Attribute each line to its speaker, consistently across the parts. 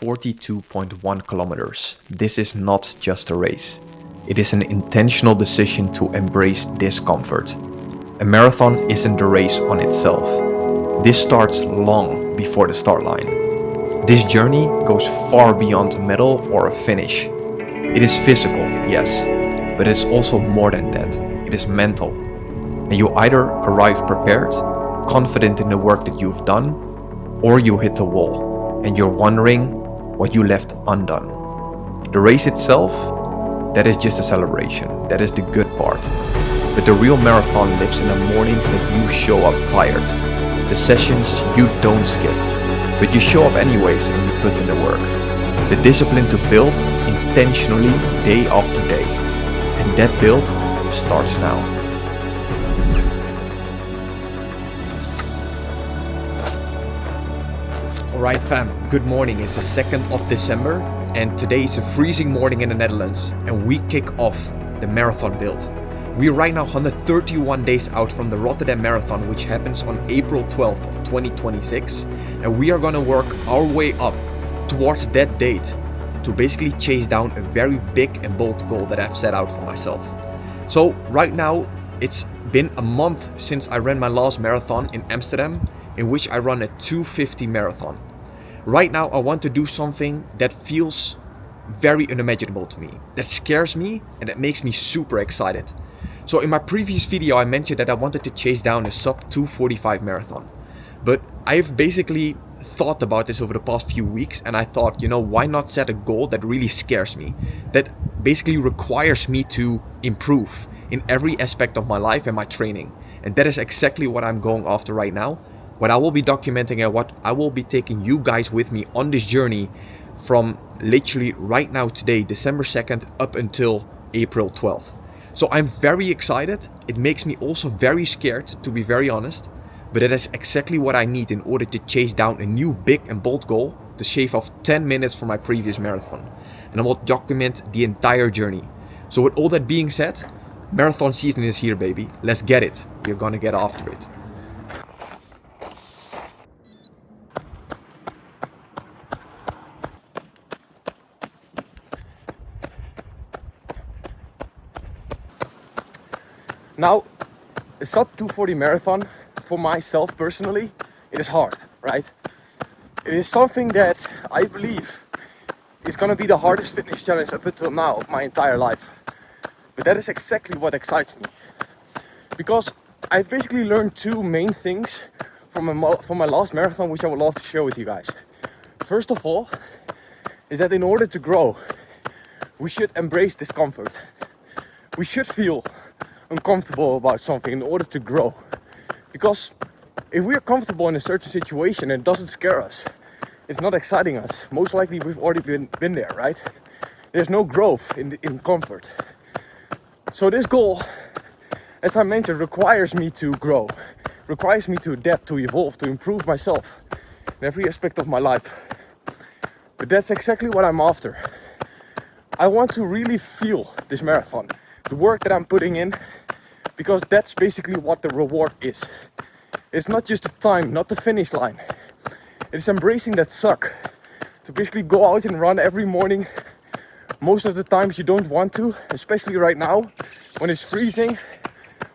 Speaker 1: 42.1 kilometers. This is not just a race. It is an intentional decision to embrace discomfort. A marathon isn't a race on itself. This starts long before the start line. This journey goes far beyond a medal or a finish. It is physical, yes, but it's also more than that. It is mental. And you either arrive prepared, confident in the work that you've done, or you hit the wall and you're wondering what you left undone. The race itself, that is just a celebration. That is the good part. But the real marathon lives in the mornings that you show up tired. The sessions you don't skip, but you show up anyways and you put in the work. The discipline to build intentionally day after day. And that build starts now. Alright fam, good morning. It's the 2nd of December and today is a freezing morning in the Netherlands and we kick off the marathon build. We are right now 131 days out from the Rotterdam Marathon, which happens on April 12th of 2026, and we are gonna work our way up towards that date to basically chase down a very big and bold goal that I've set out for myself. So right now it's been a month since I ran my last marathon in Amsterdam, in which I run a 2:50 marathon. Right now I want to do something that feels very unimaginable to me, that scares me and that makes me super excited. So in my previous video I mentioned that I wanted to chase down a sub 2:45 marathon, but I've basically thought about this over the past few weeks and I thought, why not set a goal that really scares me, that basically requires me to improve in every aspect of my life and my training. And that is exactly what I'm going after right now, what I will be documenting and what I will be taking you guys with me on this journey from literally right now today, December 2nd, up until April 12th. So I'm very excited. It makes me also very scared, to be very honest, but that is exactly what I need in order to chase down a new big and bold goal to shave off 10 minutes from my previous marathon. And I will document the entire journey. So with all that being said, marathon season is here, baby. Let's get it. We're gonna get after it. Now, a sub 240 marathon, for myself personally, it is hard, right? It is something that I believe is gonna be the hardest fitness challenge up until now of my entire life. But that is exactly what excites me. Because I've basically learned two main things from my last marathon, which I would love to share with you guys. First of all, is that in order to grow, we should embrace discomfort. We should feel uncomfortable about something in order to grow, because if we are comfortable in a certain situation and it doesn't scare us, it's not exciting us, most likely we've already been there, right? There's no growth in comfort. So this goal, as I mentioned, requires me to grow, requires me to adapt, to evolve, to improve myself in every aspect of my life. But that's exactly what I'm after. I want to really feel this marathon, the work that I'm putting in, because that's basically what the reward is. It's not just the time, not the finish line. It's embracing that suck. To basically go out and run every morning. Most of the times you don't want to, especially right now, when it's freezing,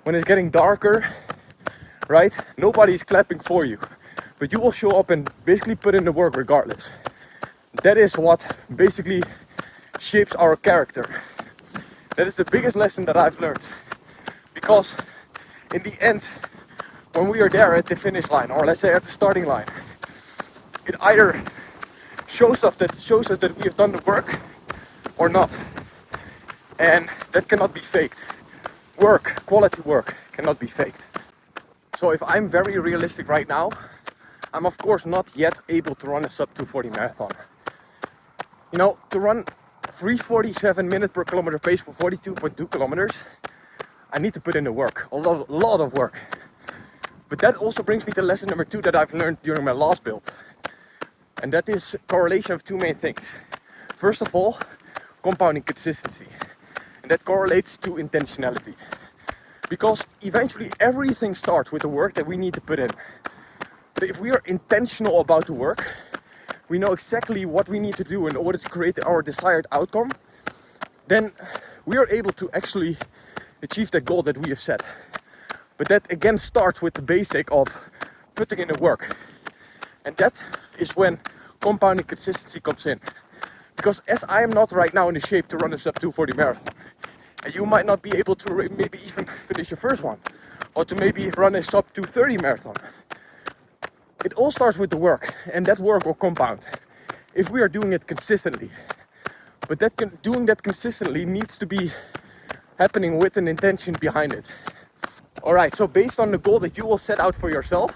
Speaker 1: when it's getting darker, right? Nobody's clapping for you, but you will show up and basically put in the work regardless. That is what basically shapes our character. That is the biggest lesson that I've learned. Because in the end, when we are there at the finish line, or let's say at the starting line, it either shows us that we have done the work or not. And that cannot be faked. Work, quality work, cannot be faked. So if I'm very realistic right now, I'm of course not yet able to run a sub 240 marathon. To run 3:47 minutes per kilometer pace for 42.2 kilometers, I need to put in the work, a lot of work. But that also brings me to lesson number 2 that I've learned during my last build. And that is correlation of two main things. First of all, compounding consistency. And that correlates to intentionality. Because eventually everything starts with the work that we need to put in. But if we are intentional about the work, we know exactly what we need to do in order to create our desired outcome, then we are able to actually achieve that goal that we have set. But that again starts with the basic of putting in the work. And that is when compounding consistency comes in. Because as I am not right now in the shape to run a sub 240 marathon, and you might not be able to maybe even finish your first one, or to maybe run a sub 230 marathon. It all starts with the work, and that work will compound if we are doing it consistently. But doing that consistently needs to be happening with an intention behind it. Alright, so based on the goal that you will set out for yourself,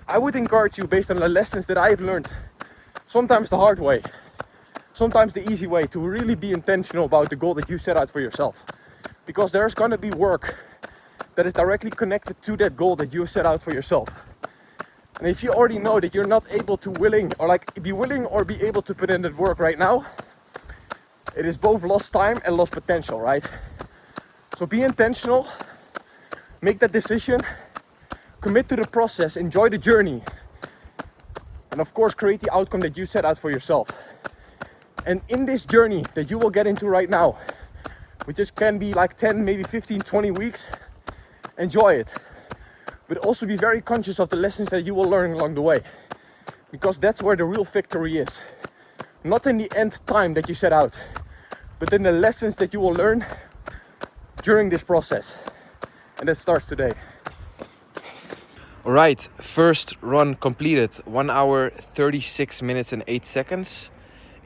Speaker 1: I would encourage you, based on the lessons that I have learned, sometimes the hard way, sometimes the easy way, to really be intentional about the goal that you set out for yourself. Because there's gonna be work that is directly connected to that goal that you set out for yourself. And if you already know that you're not able to be willing or be able to put in that work right now, it is both lost time and lost potential, right? So be intentional, make that decision, commit to the process, enjoy the journey, and of course create the outcome that you set out for yourself. And in this journey that you will get into right now, which just can be like 10, maybe 15, 20 weeks, enjoy it. But also be very conscious of the lessons that you will learn along the way. Because that's where the real victory is. Not in the end time that you set out, but in the lessons that you will learn during this process. And that starts today. Alright, first run completed, 1 hour, 36 minutes and 8 seconds.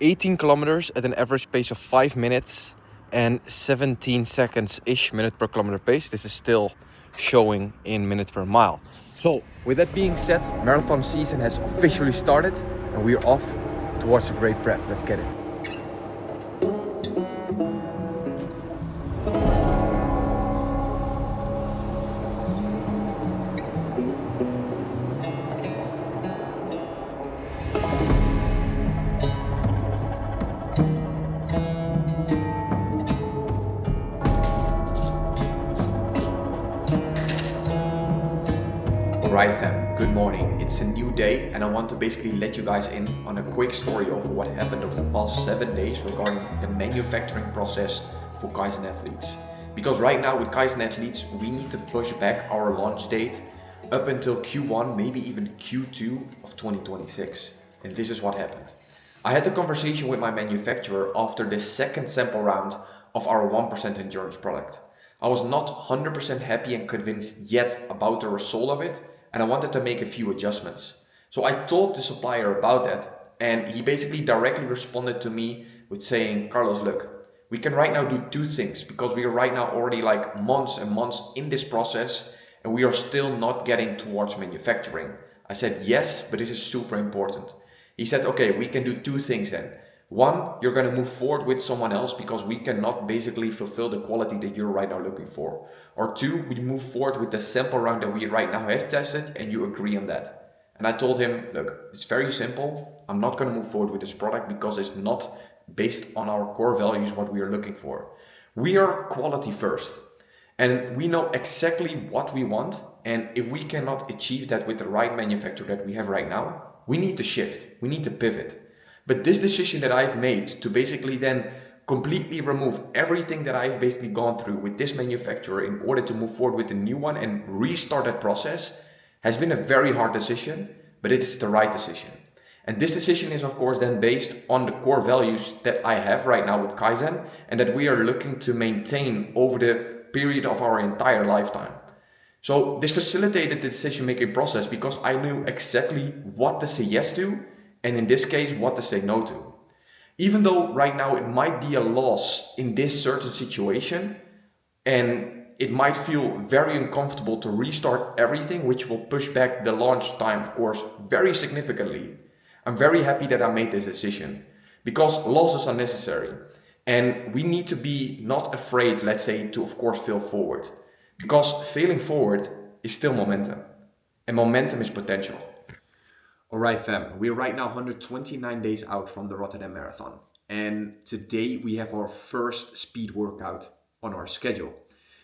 Speaker 1: 18 kilometers at an average pace of 5 minutes and 17 seconds-ish minute per kilometer pace. This is still showing in minutes per mile. So with that being said, marathon season has officially started and we are off towards a great prep. Let's get it.
Speaker 2: Alright fam, good morning. It's a new day and I want to basically let you guys in on a quick story of what happened over the past 7 days regarding the manufacturing process for Kaizen athletes. Because right now with Kaizen athletes, we need to push back our launch date up until Q1, maybe even Q2 of 2026. And this is what happened. I had a conversation with my manufacturer after the second sample round of our 1% endurance product. I was not 100% happy and convinced yet about the result of it, and I wanted to make a few adjustments. So I told the supplier about that, and he basically directly responded to me with saying, Carlos, look, we can right now do two things because we are right now already like months and months in this process and we are still not getting towards manufacturing. I said, yes, but this is super important. He said, okay, we can do two things then. One, you're going to move forward with someone else because we cannot basically fulfill the quality that you're right now looking for. Or two, we move forward with the sample round that we right now have tested and you agree on that. And I told him, look, it's very simple. I'm not going to move forward with this product because it's not based on our core values, what we are looking for. We are quality first. And we know exactly what we want. And if we cannot achieve that with the right manufacturer that we have right now, we need to shift. We need to pivot. But this decision that I've made to basically then completely remove everything that I've basically gone through with this manufacturer in order to move forward with the new one and restart that process has been a very hard decision, but it is the right decision. And this decision is of course then based on the core values that I have right now with Kaizen and that we are looking to maintain over the period of our entire lifetime. So this facilitated the decision-making process because I knew exactly what to say yes to and in this case, what to say no to. Even though right now it might be a loss in this certain situation and it might feel very uncomfortable to restart everything, which will push back the launch time, of course, very significantly. I'm very happy that I made this decision because losses are necessary and we need to be not afraid, let's say, to of course fail forward because failing forward is still momentum and momentum is potential. Alright fam, we're right now 129 days out from the Rotterdam Marathon and today we have our first speed workout on our schedule.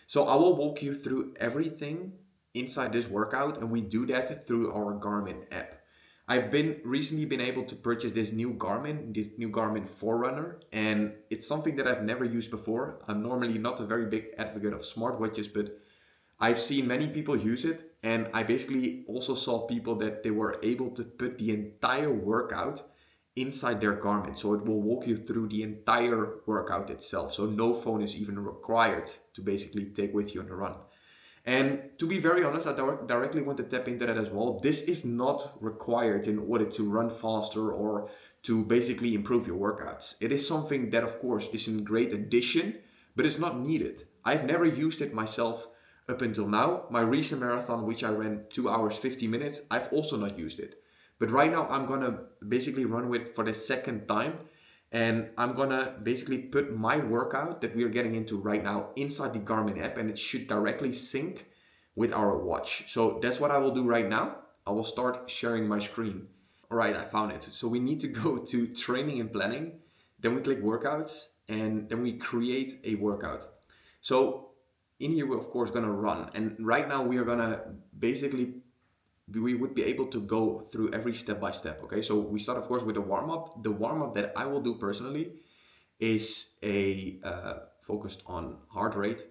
Speaker 2: So I will walk you through everything inside this workout and we do that through our Garmin app. I've recently been able to purchase this new Garmin Forerunner, and it's something that I've never used before. I'm normally not a very big advocate of smartwatches, but I've seen many people use it, and I basically also saw people that they were able to put the entire workout inside their Garmin. So it will walk you through the entire workout itself. So no phone is even required to basically take with you on the run. And to be very honest, I directly want to tap into that as well. This is not required in order to run faster or to basically improve your workouts. It is something that, of course, is a great addition, but it's not needed. I've never used it myself up until now. My recent marathon, which I ran 2 hours, 50 minutes, I've also not used it. But right now, I'm gonna basically run with it for the second time. And I'm gonna basically put my workout that we are getting into right now inside the Garmin app, and it should directly sync with our watch. So that's what I will do right now. I will start sharing my screen. All right, I found it. So we need to go to training and planning, then we click workouts, and then we create a workout. So in here, we're of course gonna run. And right now we are gonna basically we would be able to go through every step by step. Okay, so we start of course with the warm-up. The warm-up that I will do personally is a focused on heart rate.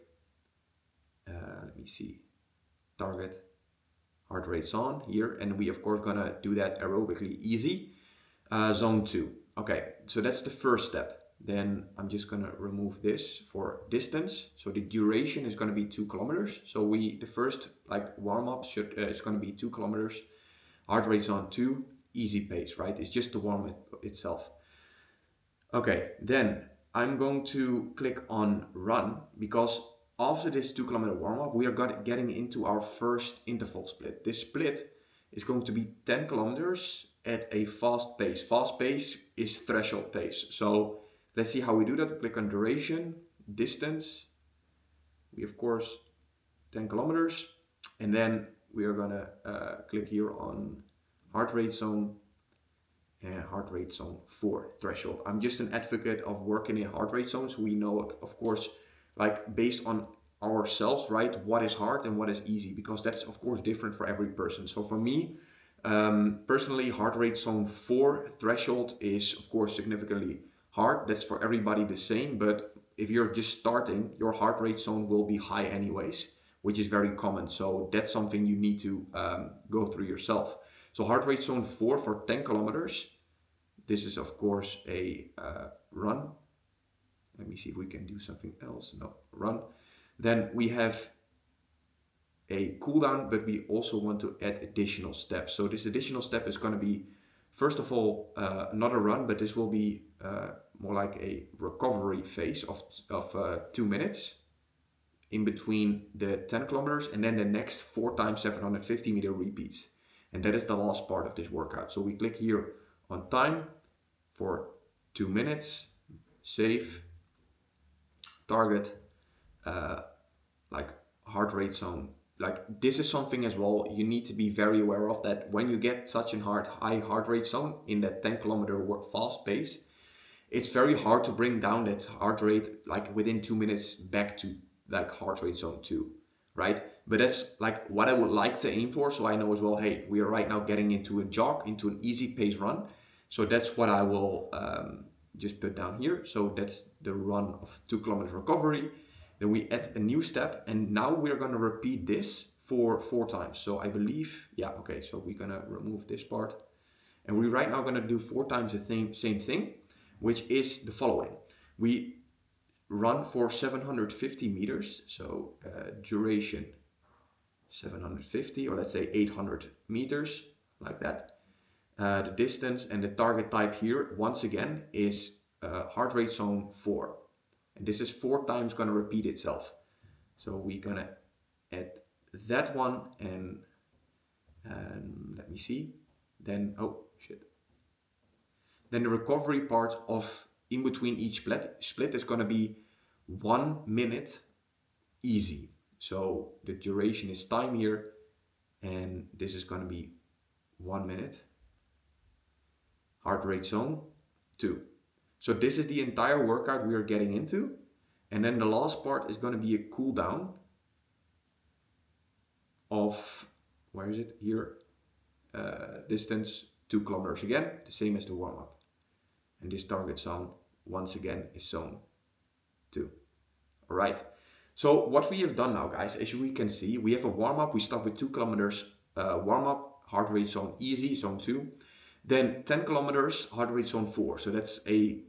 Speaker 2: Let me see, target heart rate's on here, and we of course gonna do that aerobically easy. Zone 2. Okay, so that's the first step. Then I'm just gonna remove this for distance. So the duration is gonna be 2 kilometers. So the first warm-up is gonna be 2 kilometers. Heart rate's on 2, easy pace, right? It's just the warm itself. Okay, then I'm going to click on run, because after this 2 kilometer warm-up, we are getting into our first interval split. This split is going to be 10 kilometers at a fast pace. Fast pace is threshold pace. So let's see how we do that. Click on duration, distance. We of course 10 kilometers, and then we are gonna click here on heart rate zone and heart rate zone 4 threshold. I'm just an advocate of working in heart rate zones. We know, of course, like based on ourselves, right, what is hard and what is easy, because that's of course different for every person. So for me, personally, heart rate zone 4 threshold is of course significantly hard. That's for everybody the same, but if you're just starting, your heart rate zone will be high anyways, which is very common. So that's something you need to go through yourself. So heart rate zone 4 for 10 kilometers. This is of course a run. Let me see if we can do something else. No, run. Then we have a cool down, but we also want to add additional steps. So this additional step is going to be, first of all, not a run, but this will be more like a recovery phase of 2 minutes in between the 10 kilometers, and then the next 4 times 750 meter repeats. And that is the last part of this workout. So we click here on time for 2 minutes, save, target, like heart rate zone. Like this is something as well you need to be very aware of, that when you get such a high heart rate zone in that 10 kilometer fast pace, it's very hard to bring down that heart rate like within 2 minutes back to like heart rate zone 2, right? But that's like what I would like to aim for. So I know as well, hey, we are right now getting into a jog, into an easy pace run. So that's what I will just put down here. So that's the run of 2 kilometers recovery. Then we add a new step, and now we're going to repeat this for 4 times. So I believe, yeah, okay, so we're going to remove this part. And we're right now going to do 4 times the same thing, which is the following. We run for 750 meters, so duration 750, or let's say 800 meters, like that. The distance and the target type here, once again, is heart rate zone 4. And this is 4 times going to repeat itself. So we're going to add that one, and let me see. Then, oh shit. Then the recovery part of in between each split is going to be 1 minute easy. So the duration is time here, and this is going to be 1 minute. Heart rate zone 2. So this is the entire workout we are getting into. And then the last part is going to be a cool down of, where is it? Here, distance 2 kilometers again, the same as the warm-up. And this target zone, once again, is zone 2. All right. So what we have done now, guys, as we can see, we have a warm-up. We start with 2 kilometers warm-up, heart rate zone easy, zone 2. Then 10 kilometers, heart rate zone 4. So that's a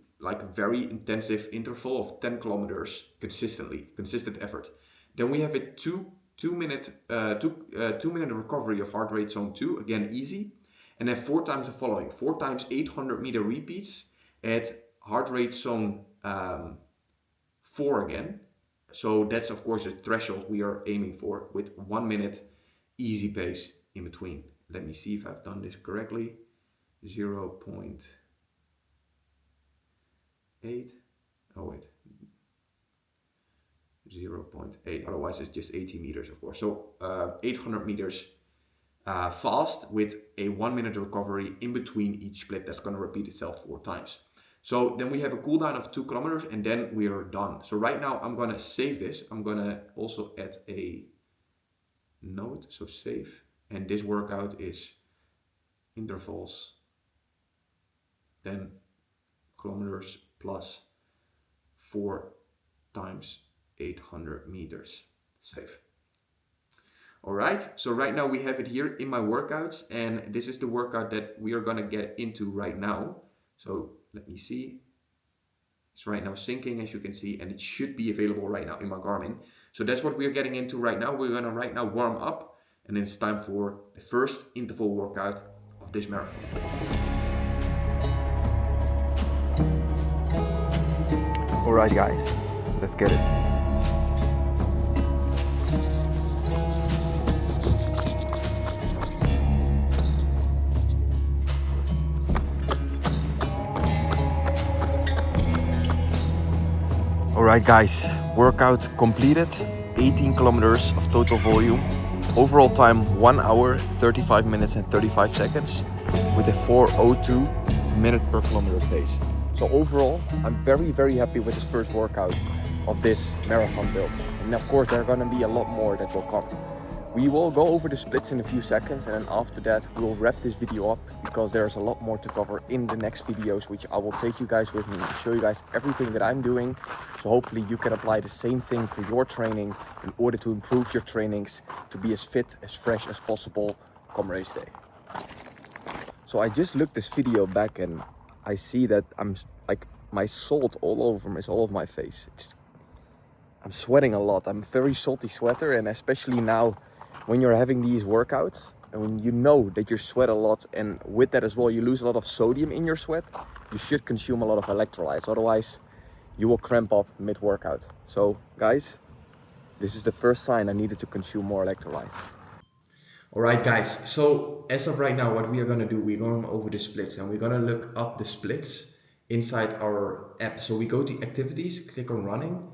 Speaker 2: very intensive interval of 10 kilometers consistent effort. Then we have a two minute recovery of heart rate zone 2, again easy. And then 4 times the following, 4 times 800 meter repeats at heart rate zone 4 again. So that's of course the threshold we are aiming for, with 1 minute easy pace in between. Let me see if I've done this correctly. 0.8. Oh wait. 0.8. Otherwise it's just 80 meters, of course. So 800 meters fast with a 1 minute recovery in between each split. That's going to repeat itself 4 times. So then we have a cooldown of 2 kilometers and then we are done. So right now I'm going to save this. I'm going to also add a note, so save. And this workout is intervals 10 kilometers plus 4 times 800 meters. Save. All right, so right now we have it here in my workouts, and this is the workout that we are going to get into right now. So let me see. It's right now syncing, as you can see, and it should be available right now in my Garmin. So that's what we're getting into right now. We're going to right now warm up, and then it's time for the first interval workout of this marathon.
Speaker 1: All right, guys, let's get it. Alright guys, workout completed, 18 kilometers of total volume, overall time 1 hour, 35 minutes and 35 seconds with a 4:02 minute per kilometer pace. So overall, I'm very happy with this first workout of this marathon build. And of course, there are gonna be a lot more that will come. We will go over the splits in a few seconds, and then after that we'll wrap this video up because there's a lot more to cover in the next videos, which I will take you guys with me to show you guys everything that I'm doing. So hopefully you can apply the same thing for your training in order to improve your trainings, to be as fit, as fresh as possible come race day. So I just looked this video back and I see that I'm like, my salt all over my face. I'm sweating a lot. I'm a very salty sweater, and especially now when you're having these workouts and when you know that you sweat a lot, and with that as well you lose a lot of sodium in your sweat, you should consume a lot of electrolytes, otherwise you will cramp up mid-workout. So guys, this is the first sign I needed to consume more electrolytes.
Speaker 2: Alright guys, so as of right now what we are going to do, we're going over the splits and we're going to look up the splits inside our app. So we go to activities, click on running,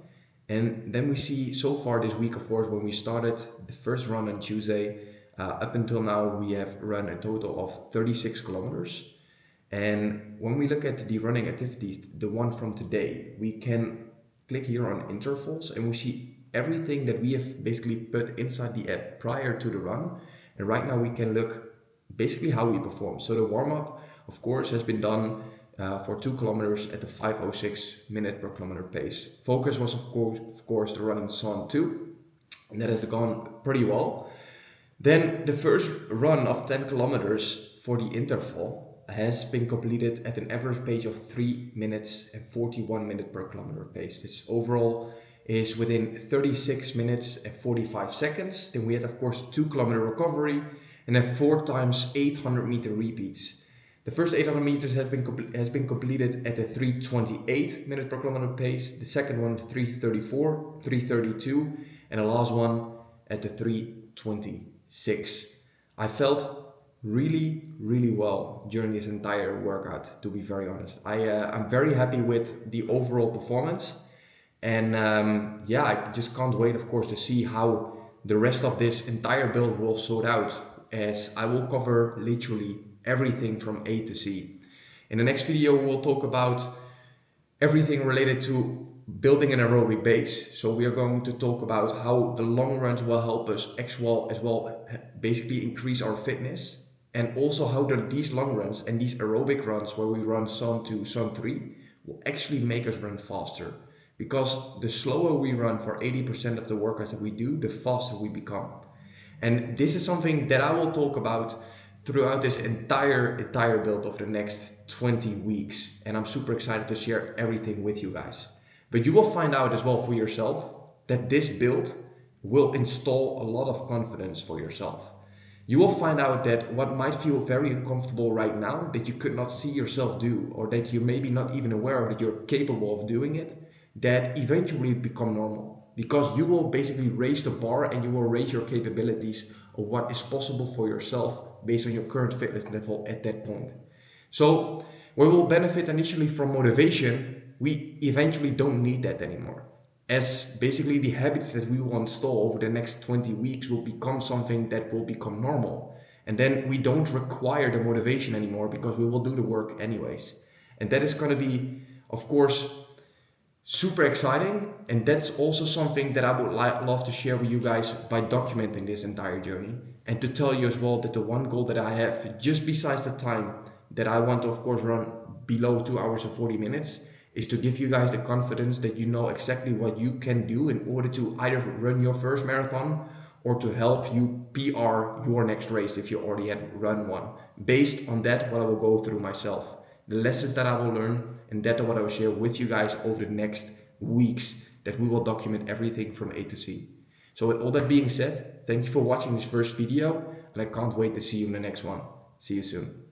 Speaker 2: and then we see so far this week, of course, when we started the first run on Tuesday, up until now we have run a total of 36 kilometers. And when we look at the running activities, the one from today, we can click here on intervals and we see everything that we have basically put inside the app prior to the run. And right now we can look basically how we perform. So the warm-up, of course, has been done for 2 kilometers at the 5:06 minute per kilometer pace. Focus was of course the run in zone 2, and that has gone pretty well. Then the first run of 10 kilometers for the interval has been completed at an average pace of 3 minutes and 41 minutes per kilometer pace. This overall is within 36 minutes and 45 seconds. Then we had of course 2 kilometer recovery and then 4 times 800 meter repeats. The first 800 meters has been completed at a 3:28 minutes per kilometer pace. The second one 3:34, 3:32, and the last one at the 3:26. I felt really well during this entire workout, to be very honest. I'm very happy with the overall performance, and yeah, I just can't wait, of course, to see how the rest of this entire build will sort out, as I will cover literally everything from A to Z. In the next video we'll talk about everything related to building an aerobic base. So we are going to talk about how the long runs will help us as well basically increase our fitness. and also how these long runs and these aerobic runs where we run zone 2, zone 3 will actually make us run faster. Because the slower we run for 80% of the workouts that we do, the faster we become. And this is something that I will talk about throughout this entire build of the next 20 weeks. And I'm super excited to share everything with you guys. But you will find out as well for yourself that this build will install a lot of confidence for yourself. You will find out that what might feel very uncomfortable right now, that you could not see yourself do, or that you're maybe not even aware of that you're capable of doing it, that eventually become normal. Because you will basically raise the bar and you will raise your capabilities of what is possible for yourself based on your current fitness level at that point. So, where we'll benefit initially from motivation, we eventually don't need that anymore. As basically the habits that we will install over the next 20 weeks will become something that will become normal. And then we don't require the motivation anymore because we will do the work anyways. And that is going to be, of course, super exciting. And that's also something that I would love to share with you guys by documenting this entire journey. And to tell you as well that the one goal that I have, just besides the time that I want to, of course, run below 2 hours and 40 minutes, is to give you guys the confidence that you know exactly what you can do in order to either run your first marathon or to help you PR your next race if you already had run one. Based on that, what I will go through myself, the lessons that I will learn, and that what I will share with you guys over the next weeks, that we will document everything from A to Z. So with all that being said, thank you for watching this first video, and I can't wait to see you in the next one. See you soon.